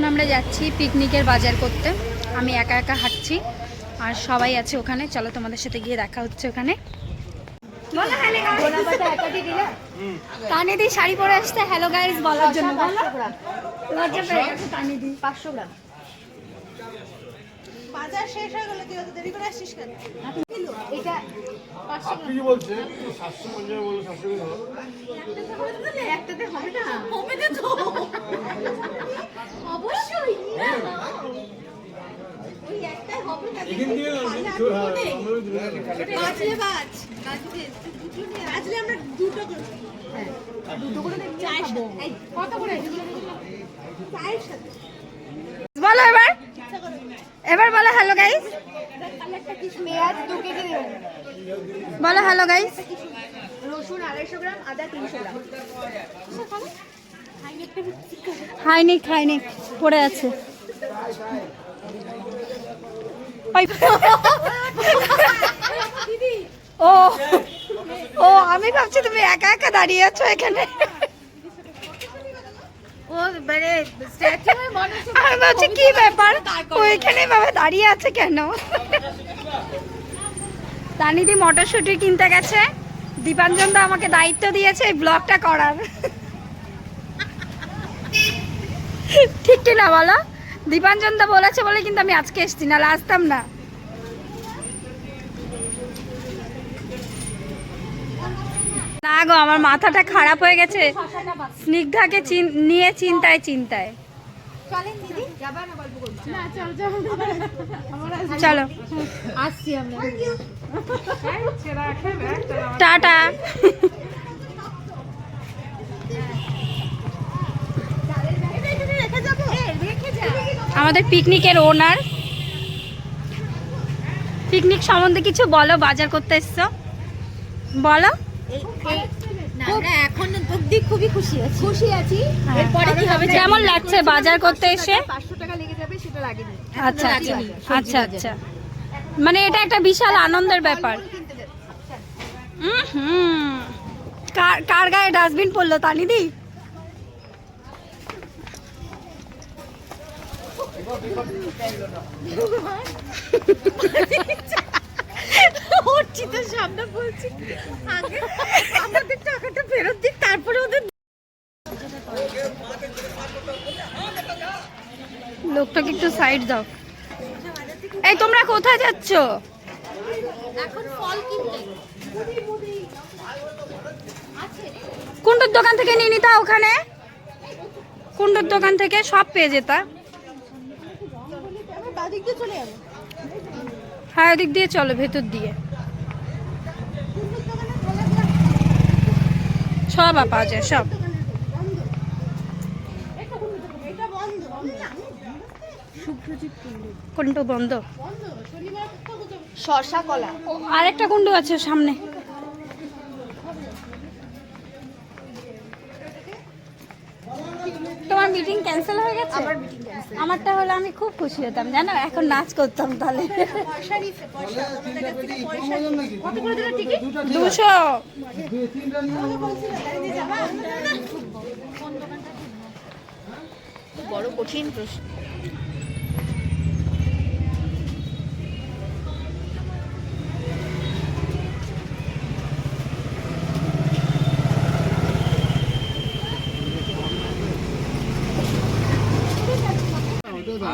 আমরা যাচ্ছি পিকনিকের বাজার করতে। আমি একা একা হাঁটছি আর সবাই আছে ওখানে। চলো তোমাদের সাথে গিয়ে দেখা হচ্ছে ওখানে। তানিদি শাড়ি পরে আসতে হ্যালো গাইস বলার জন্য। লজ্জা পেয়ে গেছে তানিদি। 500 গ্রাম বাজার শেষ হয়ে গেল, তুই অত দেরি করে আসছিস কেন? এটা আপনি কি বলছেন 750 বলো 700 করে ধরো। একটাতে হবে না, হবে না তো অবশ্যই ওই একটাই হবে না। এখান দিয়ে বাজলে বাজ বাজলে দুটো নিয়ে বাজলে আমরা দুটো করে দুটো করে খাবো। কত করে? চায়ের সাথে বলো এবার, এবার বলো হ্যালো গাইস। পেঁয়াজ 2 কেজি দেবেন, বলো হ্যালো গাইস। রসুন 250 গ্রাম, আদা 300 গ্রাম। হাইনিক হাইনিক পড়ে আছে। ও ও আমি ভাবছি তুমি একা একা দাঁড়িয়ে আছো এখানে। ও মানে স্ট্যাচুর মানুষ আমি ভাবছি কি ব্যাপার, ও এখানে ভাবে দাঁড়িয়ে আছে কেন। তানিদি মটরশুঁটি কিনতে গেছে। দীপাঞ্জন দা আমাকে দায়িত্ব দিয়েছে এই ব্লগটা করার। ঠিক কি না বলো? দীপাঞ্জন দা বলেছে বলে কিন্তু আমি আজকে এসছি, নাহলে আসতাম না। না গো, আমার মাথাটা খারাপ হয়ে গেছে স্নিগ্ধাকে নিয়ে চিন্তায় চিন্তায়। চলেন দিদি, যাবা না গল্প করব? না চল চল, চলো আসছি আমরা। টাটা। রেখে যাবো, রেখে যা। আমাদের পিকনিকের ওনার। পিকনিক সম্বন্ধে কিছু বলো, বাজার করতে এসছো বলো। আমরা এখন অবধি খুবই খুশি আছি। এরপরে কি হবে? কেমন লাগছে বাজার করতে এসে? 500 টাকা লেগে যাবে সেটা লাগেনি। আচ্ছা আচ্ছা আচ্ছা আচ্ছা, মানে এটা একটা বিশাল আনন্দের ব্যাপার। হুম, কার গায়ে ডাস্টবিন পড়লো তানিদি? উঠছি তো সামনে, বলছি আগে আমাদের টাকাটা ফেরত দিক, তারপরে ওদের। লোকটাকে একটু সাইড দাও। এই তোমরা কোথায় যাচ্ছ? এখন ফল কিনতে। কুন্ডুর দোকান থেকে নিয়ে নিতা, ওখানে কুন্ডুর দোকান থেকে সব পেয়ে যেতা। আমরা বাদিক দিয়ে চলে যাবো। হ্যাঁ ওদিক দিয়ে চলো, ভেতর দিয়ে সব পাওয়া যায় সব। কুন্ডু বন্ধ। শসা কলা। আরেকটা কুন্ডু আছে সামনে। তোমার মিটিং ক্যান্সেল হয়ে গেছে? আমার মিটিং ক্যান্সেল। আমারটা হলে আমি খুব খুশি হতাম, জানো, এখন নাচ করতাম তাহলে। পয়সা নিছে, পয়সা আমাদের কাছ থেকে পয়সা। কত করে দিল টিকিট? 200। বড় কঠিন প্রশ্ন।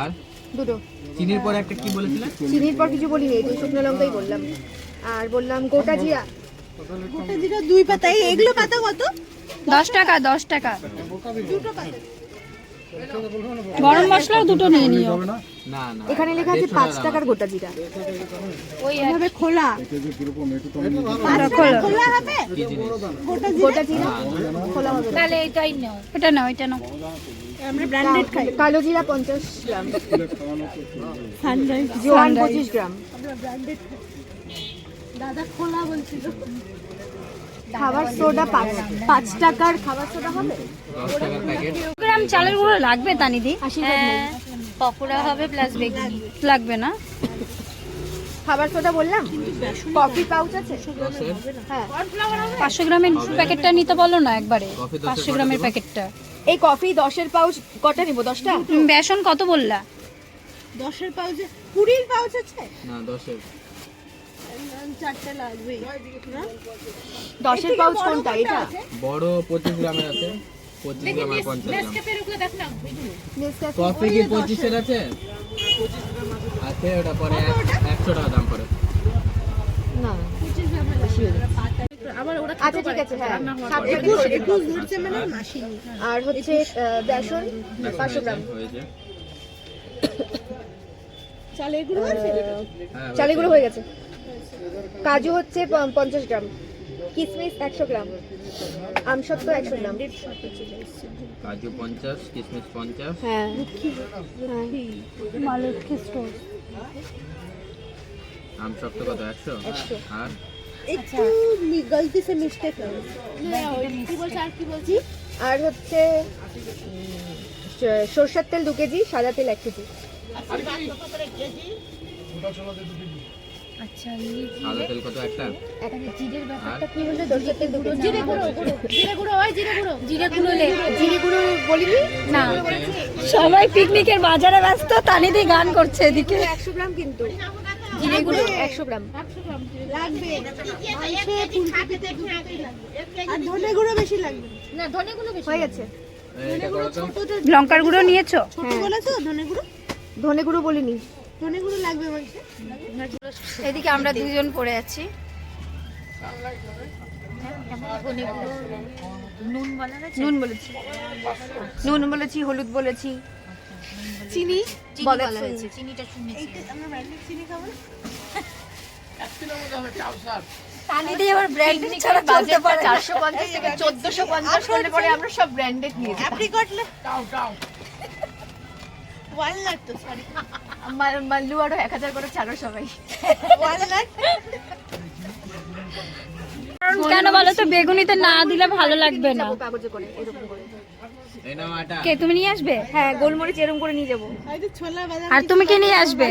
আর দুটো চিনির পরে একটা কি বলেছিলেন? চিনির পর কিছু বলিনি, এই শুকনো লঙ্কাই বললাম। আর বললাম গোটা জিরা। গোটা জিরা 2 পাতা। এগুলো পাতা কত? 10 টাকা 10 টাকা। দুটো পাতা। গরম মশলাও দুটো নিয়ে নিও। না না, এখানে লেখা আছে 5 টাকার গোটা জিরা। ওই এভাবে খোলা। আর খোলো। খোলা হবে? গোটা জিরা খোলা হবে। তাহলে এটাই নাও, এটা নাও, এটা নাও। আমরা ব্র্যান্ডেড খাই। কালো জিরা 50 গ্রাম। জোয়ান 25 গ্রাম। দাদা খোলা বলছিল। খাবার সোডা 5 টাকার খাবার সোডা হবে? 10 টাকার প্যাকেট। গ্রাম চালের গুঁড়ো লাগবে তানিদি? আশীর্বাদ নেই। পকোড়া হবে প্লাস বেগুনি লাগবে না? খাবার সোডা বললাম, কফি পাউচ আছে? 10-এর হ্যাঁ, 500 গ্রামের প্যাকেটটা নিতে বলো না একবারে, কফি 500 গ্রামের প্যাকেটটা। এই কফি 10-এর পাউচ কটা নিব? 10টা? তুমি বেসন কত বললা? 10-এর পাউচে 20-এর পাউচ আছে? না 10-এর 4টা লাগবে। 10-এর পাউচ কোনটা? এটা বড় 25 গ্রামের আছে, 25 গ্রাম আর 50 গ্রাম। নেসক্যাফের ওগুলো দেখ না, নেসক্যাফে কফি কি 25-এর আছে? আছে, ওটা পরে 100 টাকা দাম পড়ে। না 25 গ্রামের বেশি হয়ে যাচ্ছে। আবার ওরা আচ্ছা ঠিক আছে, হ্যাঁ 21 ধরছে মানে মাসিনি। আর হচ্ছে বেসন 500 গ্রাম। হয়েছে। চালের গুঁড়ো আছে? হ্যাঁ, চালের গুঁড়ো হয়ে গেছে। কাজু হচ্ছে 50 গ্রাম, কিশমিশ 100 গ্রাম, আমসত্ত্ব 100 গ্রাম। কাজু 50, কিশমিশ 50, হ্যাঁ মালতী স্টোর। আমসত্ত্ব কত 100? আর একটু গলতি সে মিস্টেক হয়ে কি বলছ? আর কি বলছি? আর হচ্ছে সরষের তেল 2 কেজি, সাদা তেল 1 কেজি। আচ্ছা, সাদা তেল কত একটা? জিরের আর ব্যাপারটা কি হলো? সরষের তেল 2 কেজি। জিরে গুঁড়ো, জিরে গুঁড়ো হয়, জিরে গুঁড়ো জিরে গুঁড়ো বলিনি না। সবাই পিকনিকের বাজারে ব্যস্ত, তানিদি গান করছে এদিকে। 100 গ্রাম কিন্তু জিরে গুঁড়ো 100 গ্রাম লাগবে। আর ধনে গুঁড়ো বেশি লাগবে না, ধনে গুঁড়ো বেশি হয়ে গেছে। এটা কত? লঙ্কার গুঁড়ো নিয়েছো? ছোট বলেছো ধনে গুঁড়ো? ধনে গুঁড়ো বলিনি, ধনে গুঁড়ো লাগবে বলছে। এদিকে আমরা দুজন পড়ে আছি। নুন বলেছি, নুন বলেছি, হলুদ বলেছি, চিনি বলা হয়েছে। চিনিটা শুনেছি। আমরা ব্র্যান্ডেড চিনি খাবো না। তানিদি আবার ব্র্যান্ডেড ছাড়া চলতে পারে না। 450 থেকে 1450 করলে পরে আমরা সব ব্র্যান্ডেড নিয়ে যাই। অ্যাপ্রিকট লে ওয়ালনাট তো সরি, মাল্লু আরো 1000 করে ছাড়ো সবাই। ওয়ালনাট কেন বলো তো? বেগুনিতে না দিলে ভালো লাগবে না। কাগজে করে এরকম করে। এই নাও আটা। কে তুমি নিয়ে আসবে? হ্যাঁ, গোলমরিচ এরকম করে নিয়ে যাবো। আরে ছোলা বাদাম। আর তুমি কি নিয়ে আসবে?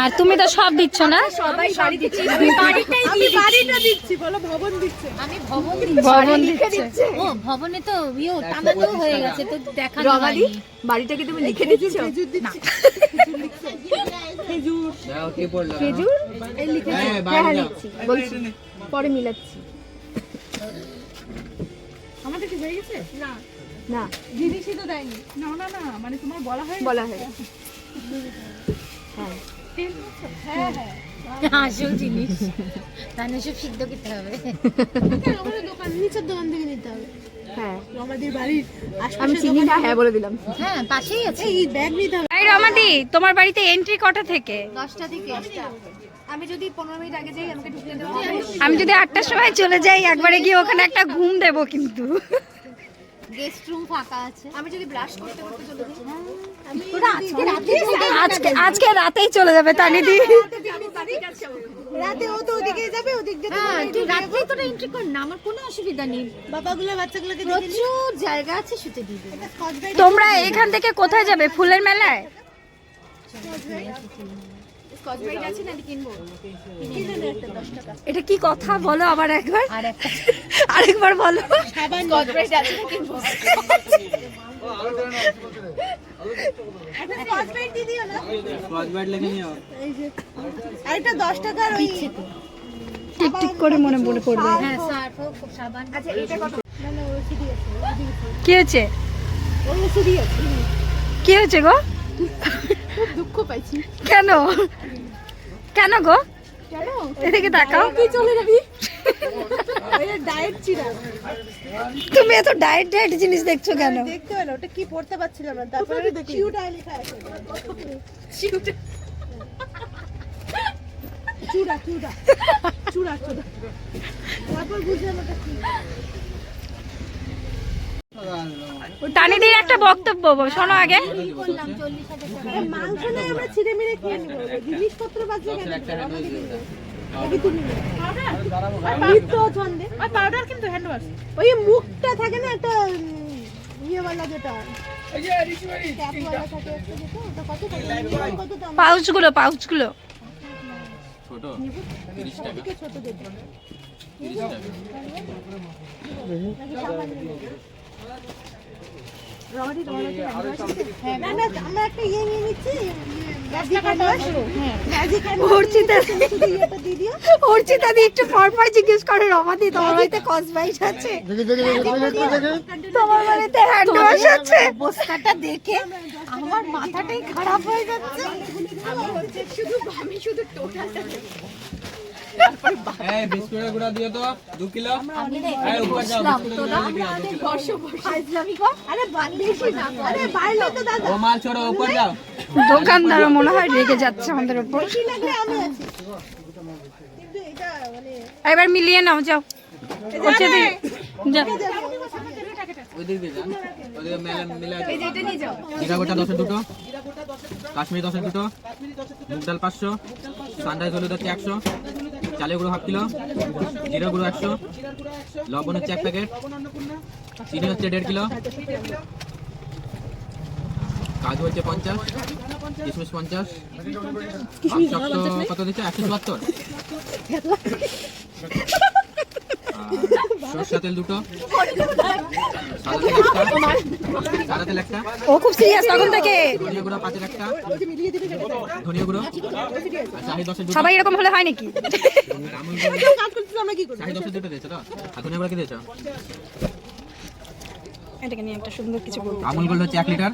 আর তুমি তো সব দিচ্ছ না? সবাই বাড়ি দিচ্ছি, আমি বাড়িটাই দিচ্ছি। আমি বাড়িটা দিচ্ছি, বলো ভবন দিচ্ছে। আমি ভবন দিচ্ছি। ভবন দিচ্ছে। ও ভবনে তো ইও টানানো হয়ে গেছে তো দেখানো রমাদি, হয়নি। বাড়িটা কি তুমি লিখে দিচ্ছ? খেজুর দিচ্ছি। খেজুর দাও, কি পড়লো? খেজুর এই লিখে হ্যাঁ, হ্যাঁ বাইরে হ্যাঁ যাও। লিখছি, বলছি পরে মিলাচ্ছি। আমাদের কি হয়ে গেছে? না না, জিনিসই তো দেয়নি। না না না, মানে তোমার বলা হয়, বলা হয়। হ্যাঁ হ্যাঁ হ্যাঁ, আসল জিনিস তাহলে সব সিদ্ধ করতে হবে। আমাদের দোকান, নিচের দোকান থেকে নিতে হবে। হ্যাঁ, আমাদের বাড়ির আশপাশে আমি চিনি না, হ্যাঁ বলে দিলাম। হ্যাঁ, পাশেই আছে। এই ব্যাগ নিতে হবে। এই রমাদি, তোমার বাড়িতে এন্ট্রি কটা থেকে? 10টা থেকে। আমি যদি 15 মিনিট আগে যাই আমাকে ঢুকতে দেওয়া হবে? আমি যদি 8টার সময় চলে যাই, একবারে গিয়ে ওখানে একটা ঘুম দেব কিন্তু। গেস্ট রুম ফাঁকা আছে। আমি যদি ব্রাশ করতে করতে চলে যাই, আমি আজকে রাতেই চলে যাবে তানিদি। রাতে ও তো ওদিকে যাবে, ওদিক দিয়ে হ্যাঁ, তুই রাতেই তোরা এন্ট্রি কর না, আমার কোনো অসুবিধা নেই। বাবাগুলো বাচ্চাগুলোকে প্রচুর জায়গা আছে, শুতে দিবে। স্কচ তোমরা এখান থেকে কোথায় যাবে? ফুলের মেলায়? ব্রাইট আছে না, কিনবো। কিনে নে একটা 10 টাকা। এটা কি কথা বলো আবার একবার? আরেকবার বলো। সাবান স্কচ ব্রাইট আছে না, কিনবো। একটা স্কচ ব্রাইট দিয়ে দিও না। স্কচ ব্রাইট লিখে নিও। এই যে আরেকটা 10 টাকার ওই টিক টিক করে মনে পড়বে। হ্যাঁ, সার্ফ সাবান। আচ্ছা এটা কত? না না, ওই সিডি আছে, কি হয়েছে? ওই সিডি আছে। কি হয়েছে গো? খুব দুঃখ পাইছি। কেন কেন গো? কেন? এদিকে তাকাও। তুই চলে যাবি? ওই ডায়েট চিরা। তুমি এত ডায়েট ডায়েট জিনিস দেখছো কেন? দেখতে হলো ওটা কি পড়তে পারছিলাম না, তারপরে চিউটা লেখা আছে। চিউটা চুড়া চুড়া চুড়া চুড়া, তারপর বুঝলাম ওটা কি। তানিদির একটা বক্তব্য শোনো আগে। মাংস নাই, আমরা ছিঁড়ে মিড়ে খেয়ে নিব। জিনিসপত্র বাঁচবে কেন? আমাকে দিবে। কি তুমি নিত্য ছন্দে আর পাউডার কিন্তু হ্যান্ড ওয়াশ। ওই মুখটা থাকে না একটা ইয়েওয়ালা, যেটা ট্যাপওয়ালা থাকে একটা, যেটা ওটা কত টাকা? কত দাম? পাউচগুলো ছোট 30 টাকা ছোট দেখবো 30 টাকা রবারি তোমার কাছে হ্যাঁ না না আমরা একটা ইয়ে নিয়ে নিচ্ছি ম্যাজিক হ্যান্ড ওয়াশ হ্যাঁ ম্যাজিক হ্যান্ড ওয়াশ অর্চিতা ইয়েটা দিয়ে দিও অর্চিতা দি একটু পরপর জিজ্ঞেস করে রমাদি তোমার বাড়িতে কসবাইট আছে তোমার বাড়িতে হ্যান্ড ওয়াশ আছে অবস্থাটা দেখে আমার মাথাটাই খারাপ হয়ে যাচ্ছে আমি শুধু টোটালটা এই বিস্কুটের গুঁড়া দিও তো 2 কিলো এই উপর যাও বিস্কুটের গুঁড়া দিও 2 কিলো আরে বেশি না আরে বাইরে তো দাদা ও মাল ছোড়ো উপর যাও দোকানদারও মনে হয় রেগে যাচ্ছে আমাদের উপর বেশি লাগলে আমি আছি কিন্তু এটা মানে এবার মিলিয়ে নাও যাও অর্চিতা দি যাও ওইদিক দিয়ে যান ওইদিকে মিলা এই যে এটা নিয়ে যাও জিরা গোটা 10 এর দুটো কাশ্মীরি 10 এর দুটো মুগ ডাল 500 সানরাইজ হলুদ হচ্ছে 100 চালের গুঁড়ো হাফ কিলো জিরা গুঁড়ো 100 লবণ হচ্ছে 1 প্যাকেট চিনি হচ্ছে 1.5 কিলো কাজু হচ্ছে 50 কিশমিশ 50 কত দিচ্ছে 174 সরষের তেল দুটো সাদা তেল একটা ও খুব সিরিয়াস তখন থেকে ধনিয়া গুঁড়ো 5 এর একটা ধনিয়া গুঁড়ো আর শাহি 10 এর দুটো সবাই এরকম হলে হয় নাকি আমুল গুঁড়ো কাজ করতেছি আমরা কি করব শাহি 10 এর দুটো দিয়েছো তো আর ধনিয়া গুঁড়ো কি দিয়েছো এটাকে নিয়ে একটা সুন্দর কিছু বলবো আমুল গুঁড়ো হচ্ছে 1 লিটার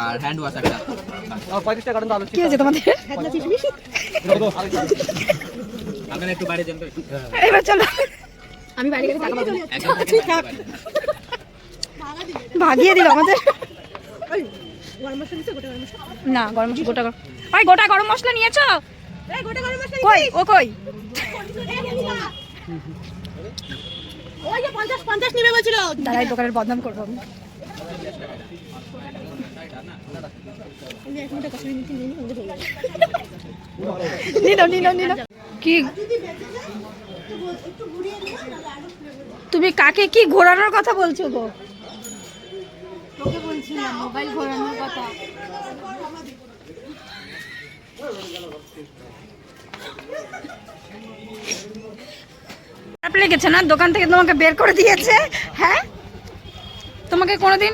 আর হ্যান্ড ওয়াশ একটা কি হয়েছে তোমাদের আপনারা একটু বাইরে যান তো এবার চলো আমি বাইরে গেলে টাকা পাবো না। একদম ভাগিয়ে দিল আমাদের ওই গরম মশলা দিছো গোটা গরম মশলা না গরম মশলা গোটা ওই গোটা গরম মশলা নিয়েছো এই গোটা গরম মশলা কই ও কই ওই যে 50 নিবে বলছিল দাঁড়াই দোকানের বদনাম করবো আমি আমি এক মিনিট কষ্ট নিতে নিয়ে নিয়ে হয়ে যাবে নিল কি যদি বেঁচে যায় একটু ঘুরিয়ে নিও না আরো তুমি কাকে কি ঘোরানোর কথা বলছো গো তোকে বলছিলাম মোবাইল ঘোরানোর কথা খারাপ লেগেছে না দোকান থেকে তোমাকে বের করে দিয়েছে হ্যাঁ তোমাকে কোনোদিন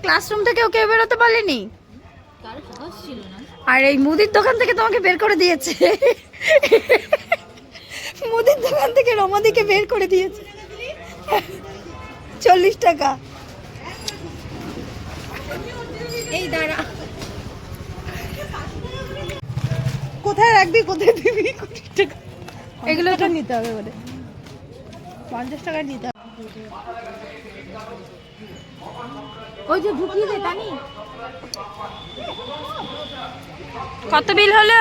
ক্লাসরুম থেকেও কেউ বেরোতে পারলেনি আর এই মুদির দোকান থেকে তোমাকে বের করে দিয়েছে মুদির দোকান থেকে রমাদিকে বের করে দিয়েছে 40 টাকা এই দাঁড়া কোথায় রাখবি কোথায় দিবি কোটি টাকা এগুলো তো নিতে হবে বলে 50 টাকা নিতে হবে ওই যে ঢুকিয়ে দে টানি কত বিল হলো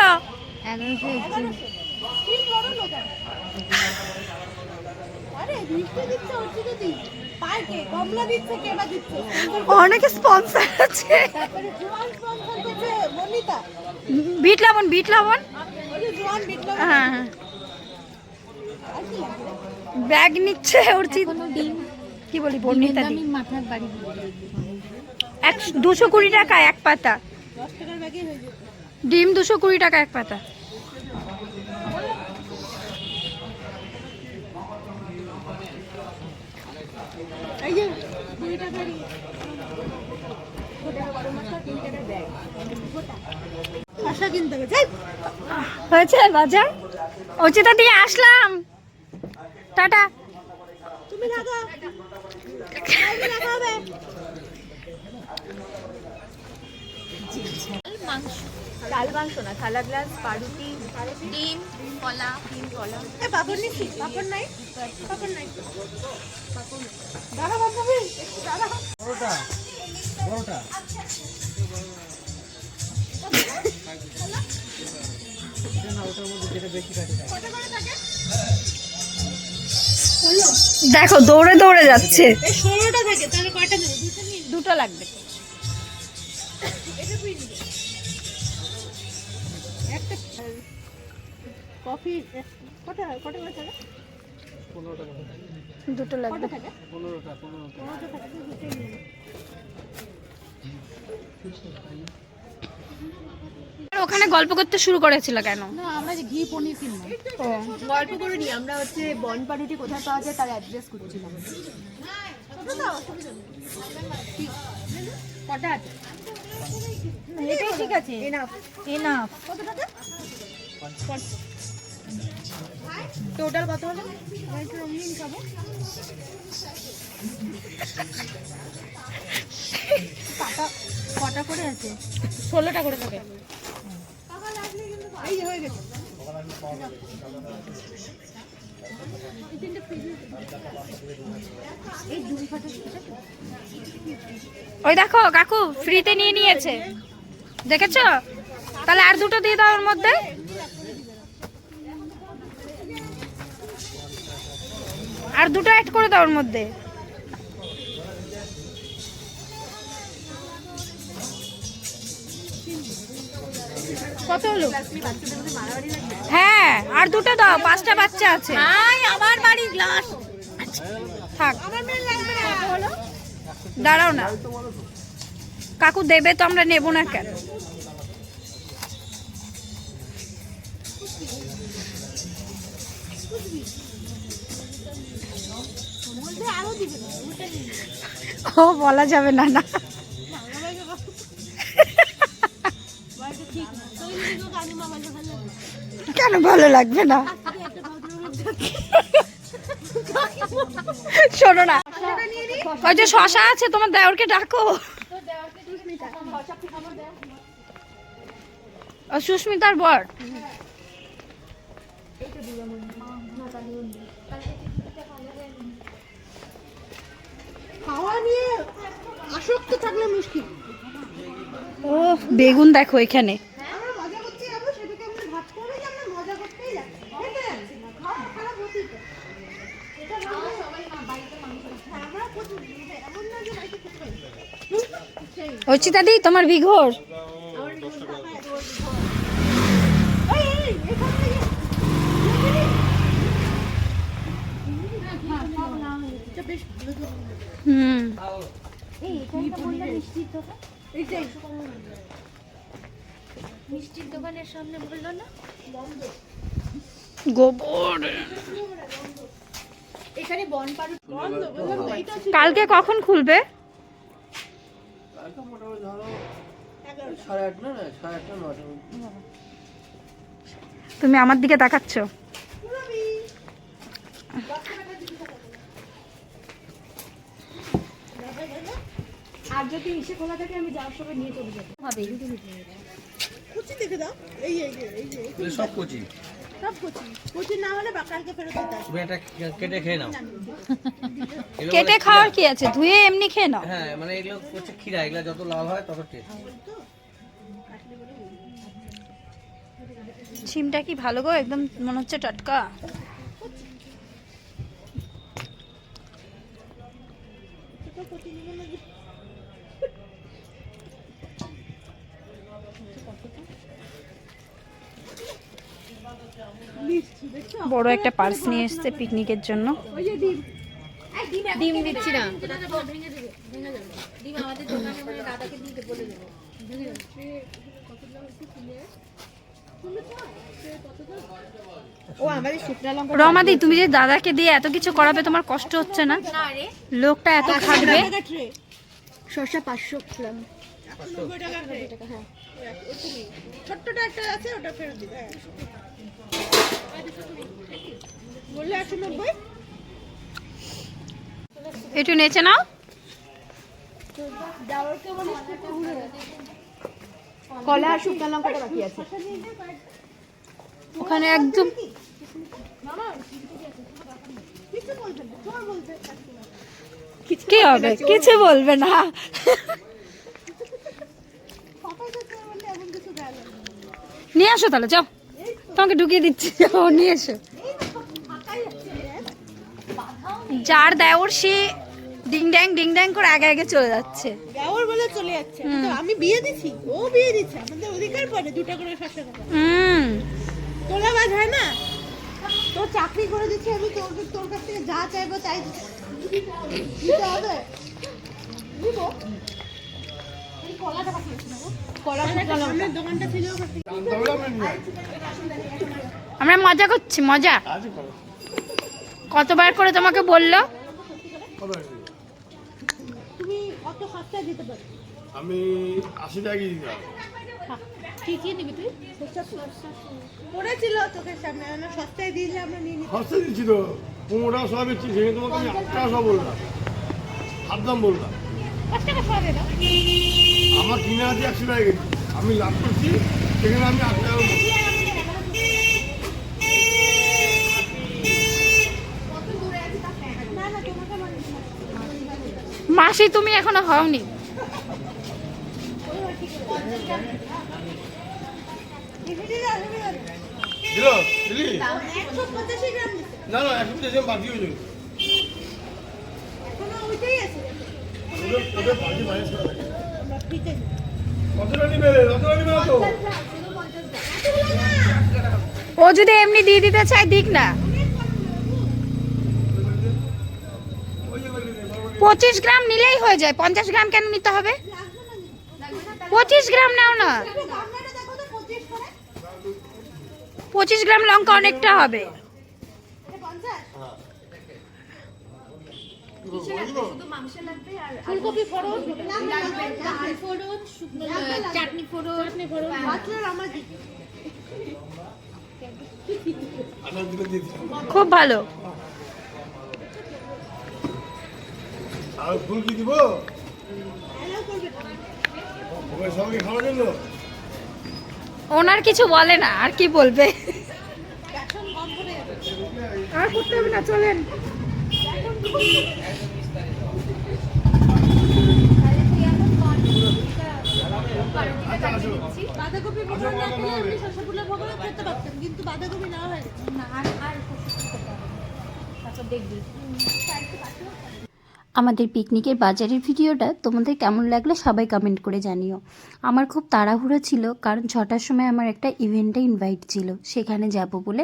1161 আরে দিতে দিচ্ছে ওটি দিদি পার্কে কমলা দিচ্ছে কেবা দিচ্ছে অনেকে স্পন্সর আছে তারপরে জোয়ান স্পন্সর করছে বনিতা বিট লবণ ওই যে জোয়ান বিটলো হ্যাঁ ব্যাগ নিচ্ছে ওর কি বলি বর্ণিতা দি মাথার বাড়ি 220 টাকা এক পাতা 10 টাকার ব্যাগে হয়ে যেত ডিম 220 টাকা এক পাতা এই যে 2 টাকারই মশলা কিনতে হবে যাই হয়েছে বাজার অচিতা দিয়ে আসলাম টাটা তুমি রাখো রাখা হবে ডাল মাংস না থালা গ্লাস পাউরুটি ডিম কলা এ পাপড় নিছি পাপড় নাই দাঁড়া বান্ধবী দাঁড়া বড়টা দেখো দৌড়ে দৌড়ে যাচ্ছে এই 16টা থাকে তাহলে কয়টা নেবে দুটো নিয়ে দুটো লাগবে এটা তুই নিবি একটা কফি কটা করে থাকে দুটো লাগবে থাকে 15টা থাকে তো দুটোই নিবি ওখানে গল্প করতে শুরু করেছিল কেন? না আমরা যে ঘি পনির কিনলাম। ও গল্প করে নি আমরা হচ্ছে বন পাউরুটি কোথায় পাওয়া যায় তার অ্যাড্রেস করছিলাম। কটা আছে? এটাই ঠিক আছে, এনাফ এনাফ। কত টাকা? টোটাল কত হলো? একটু রঙিন খাবো। কটা করে আছে? 16টা করে থাকে। এই যে হয়ে গেছে। ওই দেখো কাকু ফ্রিতে নিয়ে নিয়েছে, দেখেছো? তাহলে আর দুটো দিয়ে দাও ওর মধ্যে। আর দুটো অ্যাড করে দাও ওর মধ্যে। কত হলো? হ্যাঁ আর দুটো দাও, 5টা বাচ্চা আছে। আমার বাড়ির গ্লাস। থাক, আমার মেয়ে লাগবে না। কত হলো? দাঁড়াও না, কাকু দেবে তো আমরা নেব না কেন? বলতে আরো দিবে না। ও বলা যাবে না না। বাড়িতে ঠিক না। তুই নিজেও গানি মামালে ভালো লাগে। কেন ভালো লাগবে না? একটা ভদ্রলোক শোনো না, ওই যে শশা আছে তোমার দেওরকে ডাকো। ও সুস্মিতার বর। খাওয়া নিয়ে আসক্ত থাকলে মুশকিল। ও বেগুন দেখো এখানে। আমরা মজা করতে যাবো, সেটাকে আমরা ভাত করে যে আমরা মজা করতেই যাচ্ছি। খেতে যাচ্ছি না, খাওয়া খারাপ হতেই পারে। এটা ভালো সবাই না বাড়িতে মাংস খায়। আমরা প্রচুর এমন না যে বাড়িতে খেতে পারি। সেই অর্চিতা দি তোমার বিঘোর। এই এখান থেকে এটা বেশ ভালো তো। হুম এই এখানটা বললাম মিষ্টির দোকান, এইটাই মিষ্টির দোকানের সামনে বললো না গোবর। এখানে বন পাউরুটি বন্ধ বললাম তো, এইটা ছিল। কালকে কখন খুলবে? মোটামুটি ধরো 8:30 না 8:30 9টা। তুমি আমার দিকে তাকাচ্ছ। আর যদি ইসে খোলা থাকে আমি যাওয়ার সময় নিয়ে চলে যাবো। হবে কুচি দেখে দাও। এই এই যে এই যে এগুলো সব কচি, সব কুচি। কুচি না হলে কালকে ফেরত দিতে আসবে। তুমি এটা কেটে খেয়ে নাও। এগুলো কেটে বলে খাওয়ার খিরা। কি আছে, ধুয়ে এমনি খেয়ে নাও। হ্যাঁ মানে এগুলো হচ্ছে খিরা, এগুলো যত লাল হয় তত টেস্ট। সিমটা কি ভালো গো, একদম মনে হচ্ছে টাটকা। বড় একটা পার্স নিয়ে এসেছে পিকনিকের জন্য। ওই যে ডিম। ডিম দিচ্ছি না, ডিম আমাদের দোকানে মানে দাদাকে দিয়ে বলে দেবো। ও আমাদের শুকনা লঙ্কা রমাদি তুমি যে দাদাকে দিয়ে এত কিছু করাবে, তোমার কষ্ট হচ্ছে না? না রে, লোকটা এত খাটবে। টাকা ট্রে। শসা 500 গ্রাম। 90 টাকা ট্রে। হ্যাঁ ছোট্টটা একটা আছে, ওটা ফেরত দিবে। হ্যাঁ। বললে 190। একটু নেচে নাও। কলা আর শুকনা লঙ্কাটা বাকি আছে। ওখানে একদম কিছু বলবে না, তোমার বলবে। কি হবে, কিছু বলবে না। পাপা কাছে বললে এমন কিছু দেয় না। নিয়ে আসো তাহলে, যাও তোমাকে ঢুকিয়ে দিচ্ছি, যাও নিয়ে এসো। যার দেওর সে ডিং ড্যাং করে আগে আগে চলে যাচ্ছে। দেওর বলে চলে যাচ্ছে। তো আমি বিয়ে দিছি, ও বিয়ে দিচ্ছে, আমাদের অধিকার পড়ে 2টা করে শসা খাওয়া। তোলাবাজ হয় না? তোর চাকরি করে দিচ্ছি আমি, তোর কাছ থেকে যা চাইবো তাই দিতে হবে। দিব। সামনের দোকানটা ছিল জানতে হবে আমি নিয়ে আসি। আমরা মজা করছি, মজা। আজই করো। কতবার করে তোমাকে বললো? কত টাকা দিবে? তুমি কত সস্তায় দিতে পারো? আমি 80 টাকা কেজি দিলাম। কি কি নিবি তুই? পড়েছিল চোখের সামনে সস্তায় দিলে আমরা নিয়ে নিই। খরচা দিচ্ছি তো 15 টাকা সব দিচ্ছি, সেখানে তোমাকে আমি 8 টাকা সব বললাম, হাফ দাম বললাম। 5 টাকা সরে দাও। আমার কিনে আছে 100 টাকা কেজি, আমি লাভ করছি, সেখানে আমি 8 টাকা বললাম। মাসি তুমি এখনো হওনি। দিল দিলি? 185 গ্রাম দিছে। না না, 150 বাকি হয়ে যাবে। এখনো ওইটাই আছে। ওদের বাকি মাইনাস করে রাখে। আমরা ফ্রিতে নিই। কতটা নিবে? কতটা নিবে না তো? ও যদি এমনি দিয়ে দিতে চায় দিক না। 25 গ্রাম নিলেই হয়ে যায়, 50 গ্রাম কেন নিতে হবে? 25 গ্রাম নাও না। গামলাটা দেখো তো 25 করে। 25 গ্রাম লঙ্কা অনেকটা হবে। এটা 50? ফুলকপি ফোড়ন ডাল ফোড়ন, চাটনি ফোড়ন, মাত্র আমার দিকে। আনার দিকে দিয়ে দিলাম। খুব ভালো। আর ফুল কি দিব? এলাও করবে না। ওই সবাইকে খাওয়ার জন্য? ওনার কিছু বলে না, আর কি বলবে? বেসন কম করে যাবে। আর করতে হবে না, চলেন। বাঁধাকপি ভোগন না করলে আপনি শসা ফুলের ভোগন করতে পারতেন, কিন্তু বাঁধাকপি না হয়ে গেছে। আমাদের পিকনিকের বাজারের ভিডিওটা তোমাদের কেমন লাগলো সবাই কমেন্ট করে জানিও। আমার খুব তাড়াহুড়ো ছিল, কারণ 6টার সময় আমার একটা ইভেন্টে ইনভাইট ছিল, সেখানে যাব বলে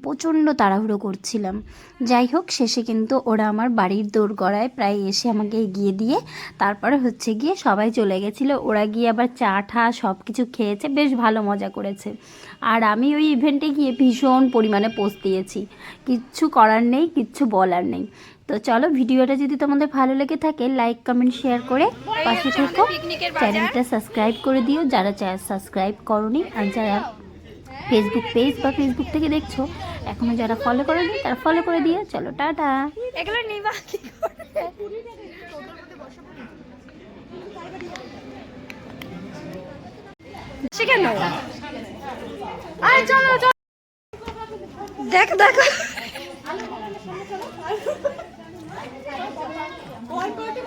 প্রচণ্ড তাড়াহুড়ো করছিলাম। যাই হোক, শেষে কিন্তু ওরা আমার বাড়ির দোরগড়ায় প্রায় এসে আমাকে এগিয়ে দিয়ে তারপরে হচ্ছে গিয়ে সবাই চলে গেছিলো। ওরা গিয়ে আবার চা ঠা সব কিছু খেয়েছে, বেশ ভালো মজা করেছে। আর আমি ওই ইভেন্টে গিয়ে ভীষণ পরিমাণে পোস্ট দিয়েছি, কিচ্ছু করার নেই, কিচ্ছু বলার নেই। তো চলো, ভিডিওটা যদি তোমাদের ভালো লেগে থাকে লাইক কমেন্ট শেয়ার করে পাশে থেকো, চ্যানেলটা সাবস্ক্রাইব করে দিও যারা সাবস্ক্রাইব করোনি, আর যারা ফেসবুক পেজ বা ফেসবুক থেকে দেখছো এখনো যারা ফলো করেনি তারা ফলো করে দিও। চলো টাটা। এগুলো নিবা কি করে কেন? আয় চলো চলো, দেখো দেখো। One party